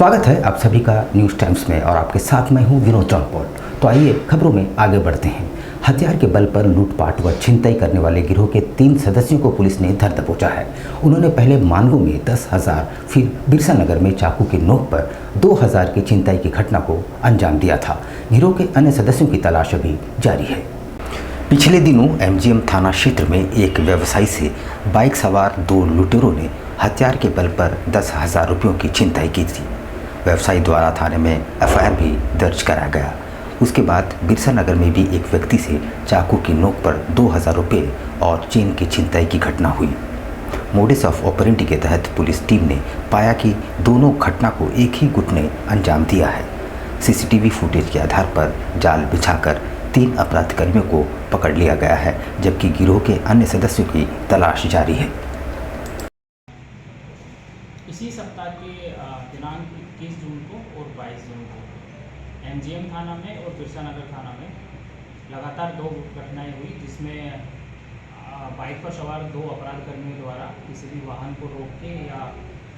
स्वागत है आप सभी का न्यूज़ टाइम्स में और आपके साथ मैं हूं विनोद जौनपॉल। तो आइए खबरों में आगे बढ़ते हैं। हथियार के बल पर लूटपाट व छिनतई करने वाले गिरोह के 3 सदस्यों को पुलिस ने धर दबोचा है। उन्होंने पहले मानगो में 10,000, फिर बिरसा नगर में चाकू की नोक पर 2,000 की छिनतई की घटना को अंजाम दिया था। गिरोह के अन्य सदस्यों की तलाश अभी जारी है। पिछले दिनों एमजीएम थाना क्षेत्र में एक व्यवसायी से बाइक सवार 2 लुटेरों ने हथियार के बल पर 10,000 रुपयों की छिनतई की थी। व्यवसायी द्वारा थाने में एफआईआर भी दर्ज कराया गया। उसके बाद बिरसा नगर में भी एक व्यक्ति से चाकू की नोक पर 2,000 रुपये और चेन की छिनतई की घटना हुई। मोडिस ऑफ ऑपरेंडी के तहत पुलिस टीम ने पाया कि दोनों घटना को एक ही गुट ने अंजाम दिया है। सीसीटीवी फुटेज के आधार पर जाल बिछाकर 3 अपराधकर्मियों को पकड़ लिया गया है, जबकि गिरोह के अन्य सदस्यों की तलाश जारी है। इसी सप्ताह के दिनांक 21 जून को और 22 जून को एमजीएम थाना में और बिरसा नगर थाना में लगातार 2 घटनाएं हुई, जिसमें बाइक पर सवार 2 अपराधकर्मियों द्वारा किसी भी वाहन को रोक के या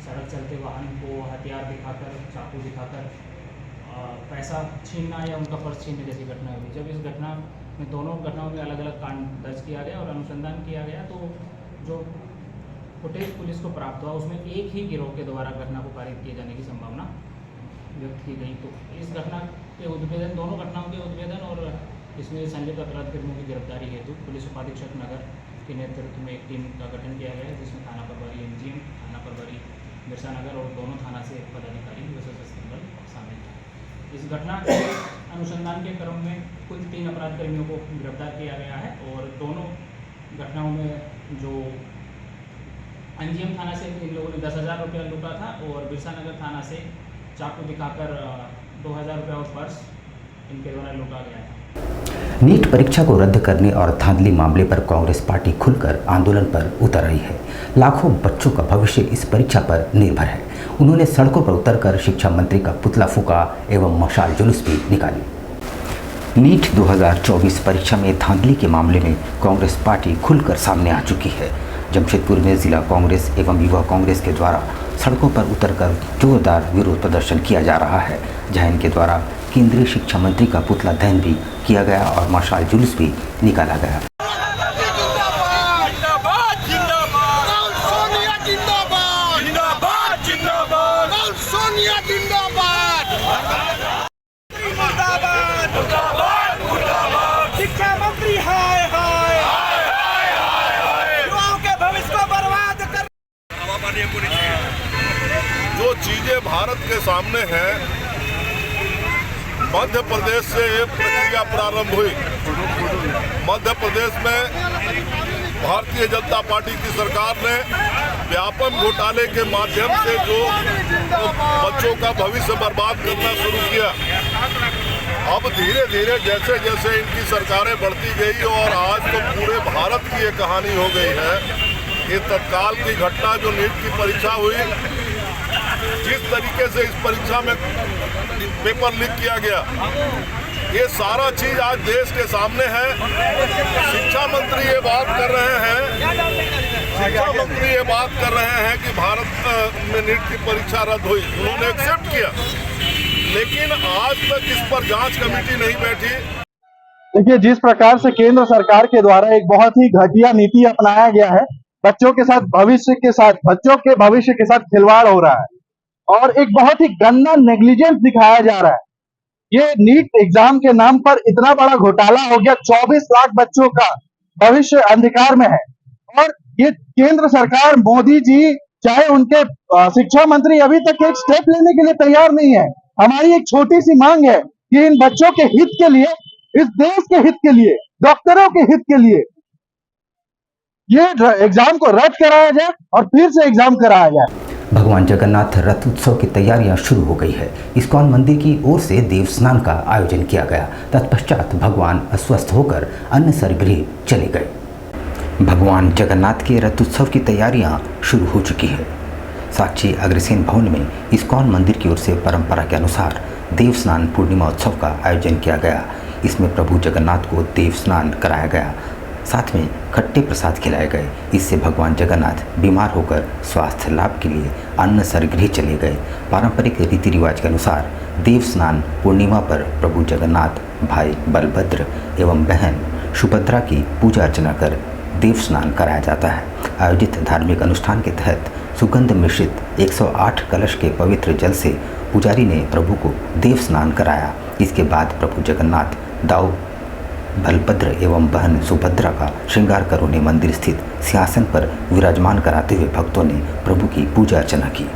सड़क चलते वाहन को हथियार दिखाकर, चाकू दिखाकर पैसा छीनना या उनका पर्स छीनने जैसी घटना हुई। जब इस घटना में दोनों घटनाओं में अलग अलग कांड दर्ज किया गया और अनुसंधान किया गया, तो जो फुटेज पुलिस को प्राप्त हुआ उसमें एक ही गिरोह के द्वारा घटना को पारित किए जाने की संभावना व्यक्त की गई। तो इस घटना के उद्भेदन, दोनों घटनाओं के उद्भेदन और इसमें संलिप्त अपराधकर्मियों की गिरफ्तारी हेतु पुलिस उपाधीक्षक नगर के नेतृत्व में एक टीम का गठन किया गया है, जिसमें थाना प्रभारी एमजीएम, थाना प्रभारी बिरसा नगर और दोनों थाना से पदाधिकारी व सशस्त्र बल शामिल हैं। इस घटना के अनुसंधान के क्रम में कुल 3 अपराधकर्मियों को गिरफ्तार किया गया है और दोनों घटनाओं में जो एमजीएम थाना से इन लोगों ने 10,000 रुपया लूटा था और बिरसा नगर थाना से चाकू दिखाकर 2,000 रुपया और पर्स इनके द्वारा लूटा गया था। नीट परीक्षा को रद्द करने और धांधली मामले पर कांग्रेस पार्टी खुलकर आंदोलन पर उतर आई है। लाखों बच्चों का भविष्य इस परीक्षा पर निर्भर है। उन्होंने सड़कों पर उतरकर शिक्षा मंत्री का पुतला फूंका एवं मशाल जुलूस भी निकाली। नीट 2024 परीक्षा में धांधली के मामले में कांग्रेस पार्टी खुलकर सामने आ चुकी है। जमशेदपुर में जिला कांग्रेस एवं युवा कांग्रेस के द्वारा सड़कों पर उतरकर जोरदार विरोध प्रदर्शन किया जा रहा है, जहां इनके द्वारा केंद्रीय शिक्षा मंत्री का पुतला दहन भी किया गया और मशाल जुलूस भी निकाला गया। जो चीजें भारत के सामने हैं, मध्य प्रदेश से एक प्रक्रिया प्रारंभ हुई। मध्य प्रदेश में भारतीय जनता पार्टी की सरकार ने व्यापम घोटाले के माध्यम से जो बच्चों का भविष्य बर्बाद करना शुरू किया, अब धीरे धीरे जैसे जैसे इनकी सरकारें बढ़ती गई और आज तो पूरे भारत की ये कहानी हो गई है कि तत्काल की घटना जो नीट की परीक्षा हुई, जिस तरीके से इस परीक्षा में पेपर लीक किया गया, ये सारा चीज आज देश के सामने है। शिक्षा मंत्री ये बात कर रहे हैं कि भारत में नीट की परीक्षा रद्द हुई, उन्होंने एक्सेप्ट किया, लेकिन आज तक इस पर जांच कमेटी नहीं बैठी। देखिए, जिस प्रकार से केंद्र सरकार के द्वारा एक बहुत ही घटिया नीति अपनाया गया है, बच्चों के भविष्य के साथ खिलवाड़ हो रहा है और एक बहुत ही गंदा नेग्लिजेंस दिखाया जा रहा है। ये नीट एग्जाम के नाम पर इतना बड़ा घोटाला हो गया, 24 लाख बच्चों का भविष्य अंधकार में है और ये केंद्र सरकार, मोदी जी, चाहे उनके शिक्षा मंत्री अभी तक एक स्टेप लेने के लिए तैयार नहीं है। हमारी एक छोटी सी मांग है कि इन बच्चों के हित के लिए, इस देश के हित के लिए, डॉक्टरों के हित के लिए ये एग्जाम को रद्द कराया जाए और फिर से एग्जाम कराया जाए। भगवान जगन्नाथ रथ उत्सव की तैयारियां शुरू हो गई है। इस्कॉन मंदिर की ओर से देव स्नान का आयोजन किया गया। तत्पश्चात भगवान अस्वस्थ होकर अन्य सरगृह चले गए। भगवान जगन्नाथ के रथ उत्सव की तैयारियां शुरू हो चुकी है। साक्षी अग्रसेन भवन में इस्कॉन मंदिर की ओर से परंपरा के अनुसार देव स्नान पूर्णिमा उत्सव का आयोजन किया गया। इसमें प्रभु जगन्नाथ को देव स्नान कराया गया। साथ में खट्टे प्रसाद खिलाए गए। इससे भगवान जगन्नाथ बीमार होकर स्वास्थ्य लाभ के लिए अन्न सरगृह चले गए। पारंपरिक रीति रिवाज के अनुसार देव स्नान पूर्णिमा पर प्रभु जगन्नाथ, भाई बलभद्र एवं बहन सुभद्रा की पूजा अर्चना कर देव स्नान कराया जाता है। आयोजित धार्मिक अनुष्ठान के तहत सुगंध मिश्रित 108 कलश के पवित्र जल से पुजारी ने प्रभु को देव स्नान कराया। इसके बाद प्रभु जगन्नाथ, दाऊ बलभद्र एवं बहन सुभद्रा का श्रृंगार कर उन्हें मंदिर स्थित सिंहासन पर विराजमान कराते हुए भक्तों ने प्रभु की पूजा अर्चना की।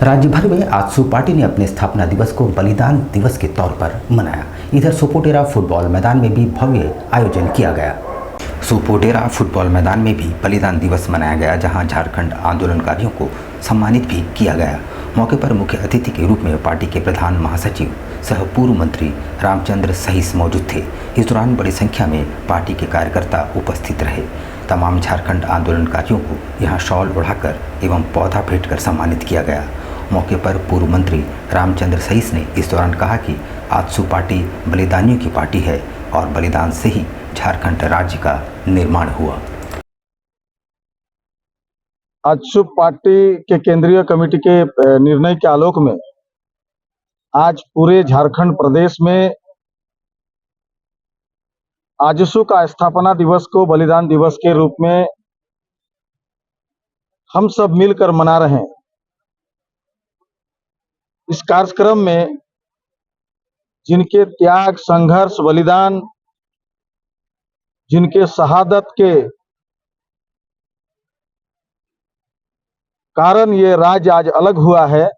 राज्य भर में आजसू पार्टी ने अपने स्थापना दिवस को बलिदान दिवस के तौर पर मनाया। इधर सोपोटेरा फुटबॉल मैदान में भी भव्य आयोजन किया गया। सोपोटेरा फुटबॉल मैदान में भी बलिदान दिवस मनाया गया, जहां झारखंड आंदोलनकारियों को सम्मानित भी किया गया। मौके पर मुख्य अतिथि के रूप में पार्टी के प्रधान महासचिव सह पूर्व मंत्री रामचंद्र सहिस मौजूद थे। इस दौरान बड़ी संख्या में पार्टी के कार्यकर्ता उपस्थित रहे। तमाम झारखंड आंदोलनकारियों को यहां शॉल ओढ़ाकर एवं पौधा भेंट कर सम्मानित किया गया। मौके पर पूर्व मंत्री रामचंद्र सहिस ने इस दौरान कहा कि आजसू पार्टी बलिदानियों की पार्टी है और बलिदान से ही झारखंड राज्य का निर्माण हुआ। आजसू पार्टी के केंद्रीय कमेटी के निर्णय के आलोक में आज पूरे झारखंड प्रदेश में आजसू का स्थापना दिवस को बलिदान दिवस के रूप में हम सब मिलकर मना रहे हैं। इस कार्यक्रम में जिनके त्याग, संघर्ष, बलिदान, जिनके शहादत के कारण ये राज्य आज अलग हुआ है,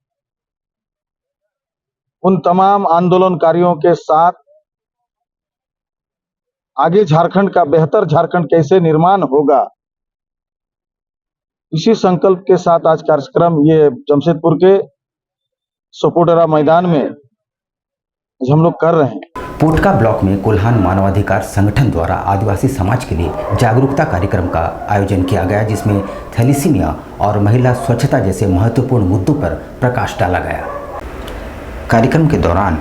उन तमाम आंदोलनकारियों के साथ आगे झारखंड का बेहतर झारखंड कैसे निर्माण होगा, इसी संकल्प के साथ आज कार्यक्रम ये जमशेदपुर के सोपोटेरा मैदान में आज हम लोग कर रहे हैं। पोटका ब्लॉक में कोल्हान मानवाधिकार संगठन द्वारा आदिवासी समाज के लिए जागरूकता कार्यक्रम का आयोजन किया गया, जिसमें थैलीसीमिया और महिला स्वच्छता जैसे महत्वपूर्ण मुद्दों पर प्रकाश डाला गया। कार्यक्रम के दौरान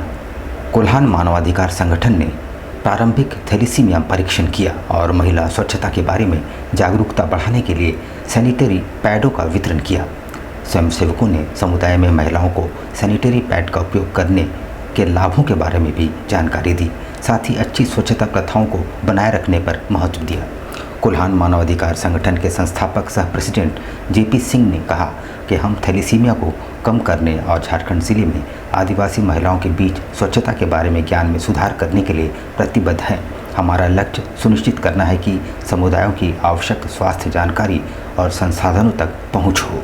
कोल्हान मानवाधिकार संगठन ने प्रारंभिक थैलीसीमिया परीक्षण किया और महिला स्वच्छता के बारे में जागरूकता बढ़ाने के लिए सैनिटरी पैडों का वितरण किया। स्वयंसेवकों ने समुदाय में महिलाओं को सैनिटरी पैड का उपयोग करने के लाभों के बारे में भी जानकारी दी। साथ ही अच्छी स्वच्छता प्रथाओं को बनाए रखने पर महत्व दिया। कोल्हान मानवाधिकार संगठन के संस्थापक सह प्रेसिडेंट जेपी सिंह ने कहा कि हम थैलीसीमिया को कम करने और झारखंड जिले में आदिवासी महिलाओं के बीच स्वच्छता के बारे में ज्ञान में सुधार करने के लिए प्रतिबद्ध हैं। हमारा लक्ष्य सुनिश्चित करना है कि समुदायों की आवश्यक स्वास्थ्य जानकारी और संसाधनों तक पहुँच हो।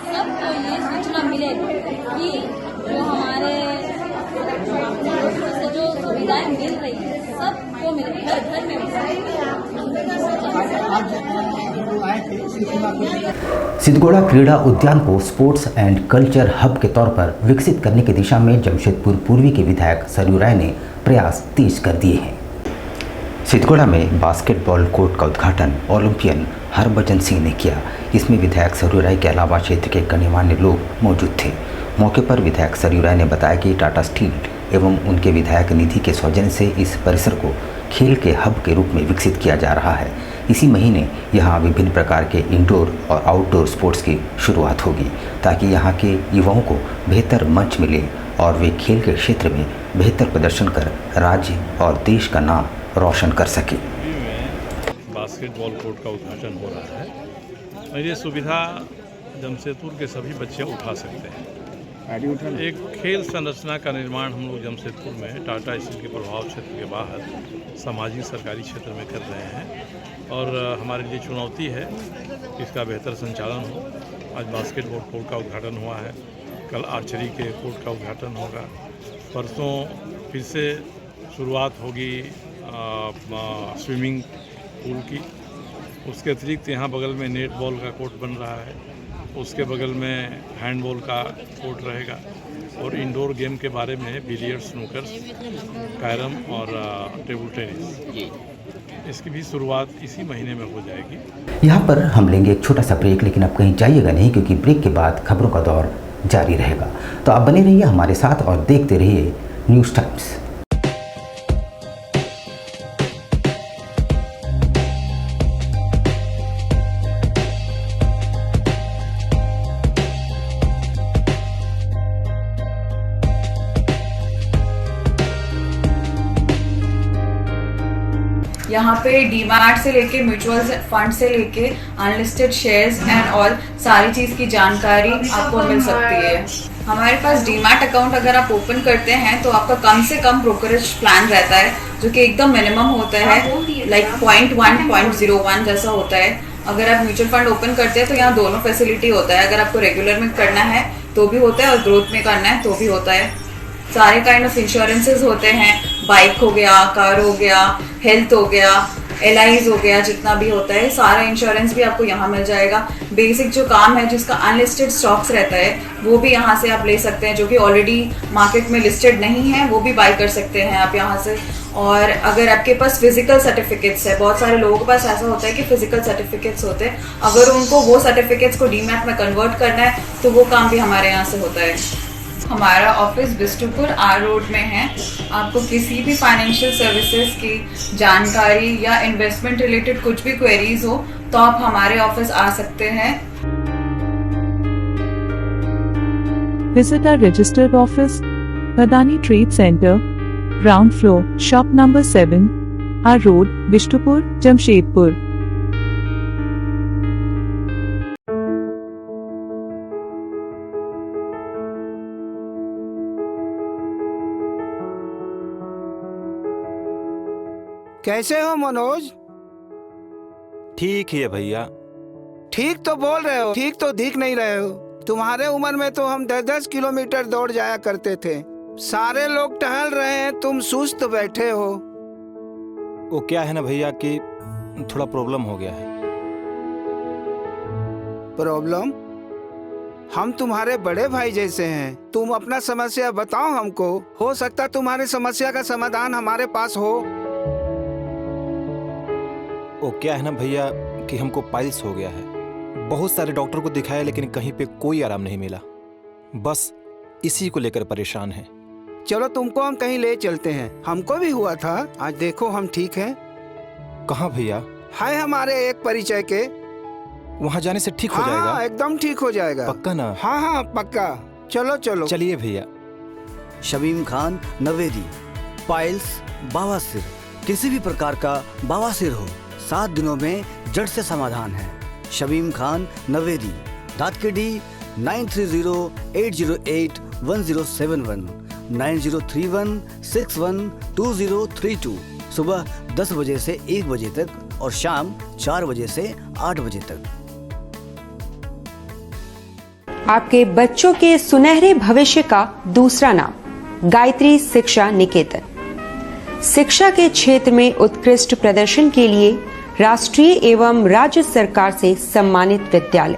सबको ये सूचना मिले कि जो हमारे से जो सुविधाएं मिल रही है सबको मिले, घर घर में सिद्धगोड़ा क्रीड़ा उद्यान को स्पोर्ट्स एंड कल्चर हब के तौर पर विकसित करने की दिशा में जमशेदपुर पूर्वी के विधायक सरयू राय ने प्रयास तेज कर दिए हैं। सिद्धगोड़ा में बास्केटबॉल कोर्ट का उद्घाटन ओलंपियन हरभजन सिंह ने किया। इसमें विधायक सरयू राय के अलावा क्षेत्र के गणमान्य लोग मौजूद थे। मौके पर विधायक सरयू राय ने बताया कि टाटा स्टील एवं उनके विधायक निधि के सौजन्य से इस परिसर को खेल के हब के रूप में विकसित किया जा रहा है। इसी महीने यहाँ विभिन्न प्रकार के इंडोर और आउटडोर स्पोर्ट्स की शुरुआत होगी, ताकि यहाँ के युवाओं को बेहतर मंच मिले और वे खेल के क्षेत्र में बेहतर प्रदर्शन कर राज्य और देश का नाम रोशन कर सके। बास्केटबॉल कोर्ट का उद्घाटन हो रहा है और ये सुविधा जमशेदपुर के सभी बच्चे उठा सकते हैं। एक खेल संरचना का निर्माण हम लोग जमशेदपुर में टाटा स्टील के प्रभाव क्षेत्र के बाहर सामाजिक सरकारी क्षेत्र में कर रहे हैं और हमारे लिए चुनौती है कि इसका बेहतर संचालन हो। आज बास्केटबॉल कोर्ट का उद्घाटन हुआ है, कल आर्चरी के कोर्ट का उद्घाटन होगा, परसों फिर से शुरुआत होगी स्विमिंग पूल की। उसके अतिरिक्त यहाँ बगल में नेट बॉल का कोर्ट बन रहा है, उसके बगल में हैंडबॉल का कोर्ट रहेगा और इंडोर गेम के बारे में बिलियर्ड्स, स्नूकर्स, कैरम और टेबल टेनिस, इसकी भी शुरुआत इसी महीने में हो जाएगी। यहाँ पर हम लेंगे एक छोटा सा ब्रेक, लेकिन अब कहीं जाइएगा नहीं क्योंकि ब्रेक के बाद खबरों का दौर जारी रहेगा। तो आप बने रहिए हमारे साथ और देखते रहिए न्यूज़ टाइम्स। यहाँ पे डीमैट से लेके म्यूचुअल फंड से लेके अनलिस्टेड शेयर्स एंड ऑल सारी चीज़ की जानकारी आपको मिल सकती है। हमारे पास डीमैट अकाउंट अगर आप ओपन करते हैं तो आपका कम से कम ब्रोकरेज प्लान रहता है जो कि एकदम मिनिमम होता है, लाइक 0.1, 0.01 जैसा होता है। अगर आप म्यूचुअल फंड ओपन करते हैं तो यहाँ दोनों फैसिलिटी होता है, अगर आपको रेगुलर में करना है तो भी होता है और ग्रोथ में करना है तो भी होता है। सारे काइंड ऑफ इंश्योरेंसेज होते हैं, बाइक हो गया, कार हो गया, हेल्थ हो गया, LIs हो गया, जितना भी होता है सारा इंश्योरेंस भी आपको यहाँ मिल जाएगा। बेसिक जो काम है जिसका अनलिस्टेड स्टॉक्स रहता है वो भी यहाँ से आप ले सकते हैं, जो कि ऑलरेडी मार्केट में लिस्टेड नहीं है वो भी बाय कर सकते हैं आप यहाँ से। और अगर आपके पास फिजिकल सर्टिफिकेट्स है, बहुत सारे लोगों के पास ऐसा होता है कि फिजिकल सर्टिफिकेट्स होते हैं, अगर उनको वो सर्टिफिकेट्स को डीमैट में कन्वर्ट करना है तो वो काम भी हमारे यहाँ से होता है। हमारा ऑफिस बिष्टुपुर R रोड में है। आपको किसी भी फाइनेंशियल सर्विसेज की जानकारी या इन्वेस्टमेंट रिलेटेड कुछ भी क्वेरीज हो तो आप हमारे ऑफिस आ सकते हैं। Visit our registered office, Adani Trade Center, ground floor, shop number 7, R Road, Bishtupur, Jamshedpur. कैसे हो मनोज? ठीक ही है भैया। ठीक तो बोल रहे हो, ठीक तो दिख नहीं रहे हो। तुम्हारे उम्र में तो हम 10-10 किलोमीटर दौड़ जाया करते थे। सारे लोग टहल रहे हैं, तुम सुस्त बैठे हो। वो क्या है ना भैया कि थोड़ा प्रॉब्लम हो गया है। प्रॉब्लम? हम तुम्हारे बड़े भाई जैसे हैं, तुम अपना समस्या बताओ हमको, हो सकता तुम्हारी समस्या का समाधान हमारे पास हो। वो क्या है ना भैया कि हमको पाइल्स हो गया है। बहुत सारे डॉक्टर को दिखाया लेकिन कहीं पे कोई आराम नहीं मिला, बस इसी को लेकर परेशान है। चलो तुमको हम कहीं ले चलते हैं, हमको भी हुआ था, आज देखो हम ठीक हैं। कहाँ भैया? है हमारे एक परिचय के, वहाँ जाने से ठीक हो जाएगा? हाँ, एकदम ठीक हो जाएगा। पक्का ना? हाँ हाँ पक्का। चलो चलो चलिए भैया। शमीम खान नवेदी, पाइल्स, बवासीर, किसी भी प्रकार का बवासीर हो 7 दिनों में जड़ से समाधान है। शमीम खान नवेदी, दातकेडी 9308081071, 9031612032, सुबह 10 बजे से 1 बजे तक और शाम 4 बजे से 8 बजे तक। आपके बच्चों के सुनहरे भविष्य का दूसरा नाम गायत्री शिक्षा निकेतन। शिक्षा के क्षेत्र में उत्कृष्ट प्रदर्शन के लिए राष्ट्रीय एवं राज्य सरकार से सम्मानित विद्यालय,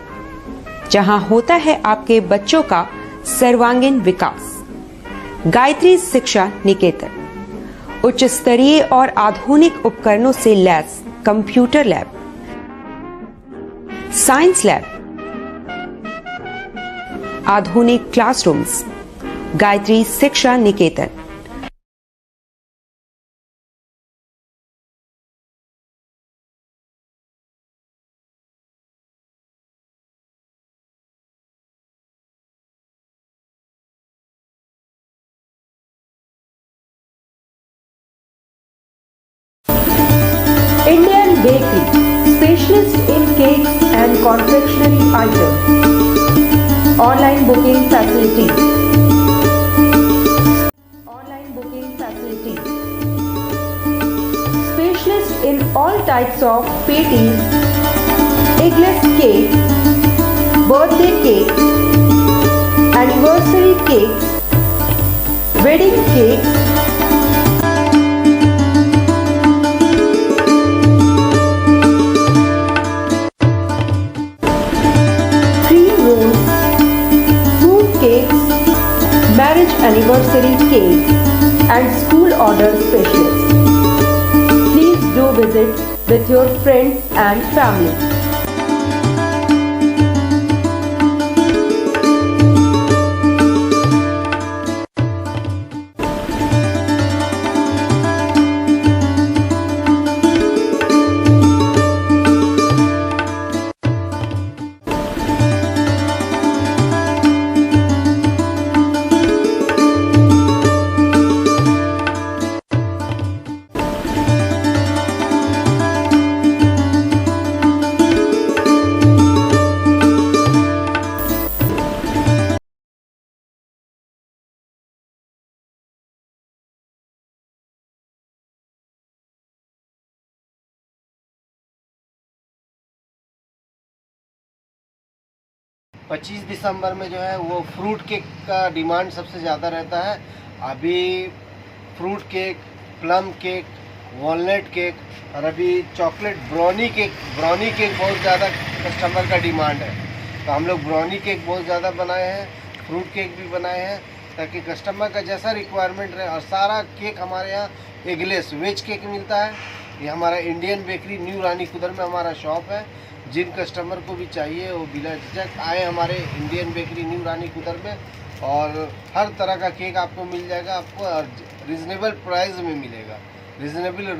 जहां होता है आपके बच्चों का सर्वांगीण विकास। गायत्री शिक्षा निकेतन उच्च स्तरीय और आधुनिक उपकरणों से lace computer lab, science lab, आधुनिक क्लासरूम्स। गायत्री शिक्षा निकेतन। Indian Bakery, specialist in cakes and confectionery items. Online booking facilities. Online booking facilities. Specialist in all types of patties, eggless cake, birthday cake, anniversary cakes, wedding cakes, anniversary cake and school order specials. Please do visit with your friends and family. पच्चीस दिसंबर में जो है वो fruit cake का demand सबसे ज़्यादा रहता है। अभी fruit cake, plum cake, walnut cake और अभी चॉकलेट ब्राउनी केक बहुत ज़्यादा कस्टमर का डिमांड है। तो हम लोग ब्राउनी केक बहुत ज़्यादा बनाए हैं, फ्रूट केक भी बनाए हैं ताकि कस्टमर का जैसा रिक्वायरमेंट रहे। और सारा केक हमारे यहाँ एगलेस वेज केक मिलता है। ये हमारा इंडियन बेकरी न्यू रानी कुदर में हमारा शॉप है। जिन कस्टमर को भी चाहिए वो बिना झिझक आए हमारे इंडियन बेकरी न्यू रानी कुदर में, और हर तरह का केक आपको मिल जाएगा। आपको रीजनेबल प्राइस में मिलेगा, रीजनेबल रेट